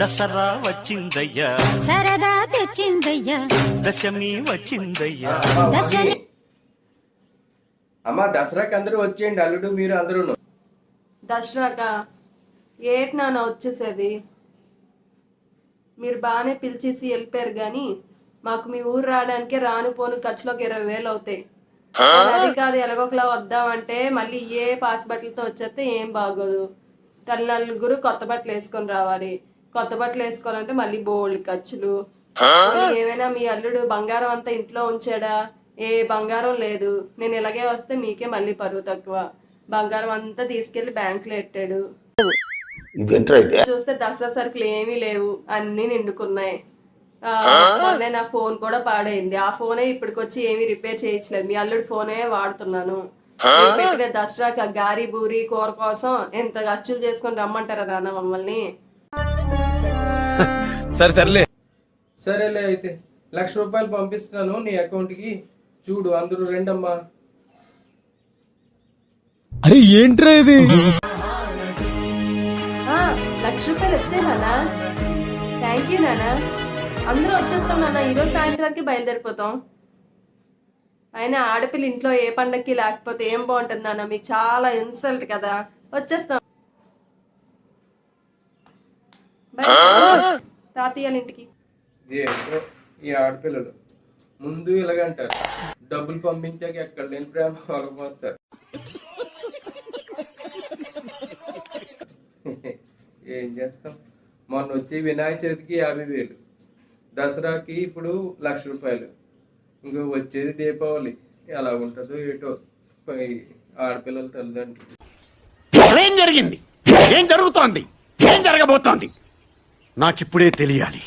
దసరా వచ్చిందయ్యా, సరదా తెచ్చిందయ్యా, దశమి వచ్చిందయ్యా. అమ్మా దసరాకి అందరూ వచ్చేయండి, అల్లుడు మీరు అందరూ. దసరాక ఏటి నాన్న వచ్చేసేది? మీరు బాగానే పిలిచేసి వెళ్ళిపోయారు గాని మాకు మీ ఊరు రావడానికే రాను పోను ఖర్చులోకి 20,000 అవుతాయి. అది కాదు ఎలాగోకలా వద్దామంటే మళ్ళీ ఏ పాస్ బట్టలతో వచ్చేస్తే ఏం బాగోదు. నలుగురు కొత్త బట్టలు వేసుకొని రావాలి. కొత్త బట్టలు వేసుకోవాలంటే మళ్ళీ బోల్డ్ ఖర్చులు. ఏమైనా మీ అల్లుడు బంగారం అంతా ఇంట్లో ఉంచాడా? ఏ బంగారం లేదు. నేను ఇలాగే వస్తే మీకే మళ్ళీ పరువు తక్కువ. బంగారం అంతా తీసుకెళ్లి బ్యాంకులో పెట్టాడు. చూస్తే దసరా సరుకులు ఏమీ లేవు, అన్ని నిండుకున్నాయి. మొన్నే నా ఫోన్ కూడా పాడైంది. ఆ ఫోనే ఇప్పటికొచ్చి ఏమీ రిపేర్ చేయించలేదు. మీ అల్లుడు ఫోనే వాడుతున్నాను. పెట్టిన దసరాకి ఆ గారి బూరి కూర కోసం ఎంత ఖర్చులు చేసుకొని రమ్మంటారా నాన్న మమ్మల్ని? సరేలే అయితే 1,00,000 రూపాయలు పంపిస్తున్నాను నీ అకౌంట్ కి, చూడు అందరూ రెండమ్మా. అరే ఏంట్రా ఇది? 1,00,000 రూపాయలు వచ్చాయి నాన్న. థ్యాంక్ యూ నాన్న. అందరూ వచ్చేస్తాం నాన్న. ఈరోజు సాయంత్రానికి బయలుదేరిపోతాం. అయినా ఆడపిల్ల ఇంట్లో ఏ పండక్కి లేకపోతే ఏం బాగుంటుంది నాన్న? మీకు చాలా ఇన్సల్ట్ కదా. వచ్చేస్తాం తాతయ్యాల ఇంటికి. ఈ ఆడపిల్లలు ముందు ఇలాగంటారు, డబ్బులు పంపించాక ఎక్కడ లేని ప్రేమ వాళ్ళకి పోస్తారు. ఏం చేస్తాం? మొన్న వచ్చి వినాయక చవితికి 50,000, దసరాకి ఇప్పుడు 1,00,000 రూపాయలు, ఇంకో వచ్చేది దీపావళి. ఎలా ఉంటుందో ఏటో ఆడపిల్లల తల్లిదండ్రులు. ఏం జరిగింది? ఏం జరుగుతోంది? ఏం జరగబోతోంది? నాకిప్పుడే తెలియాలి.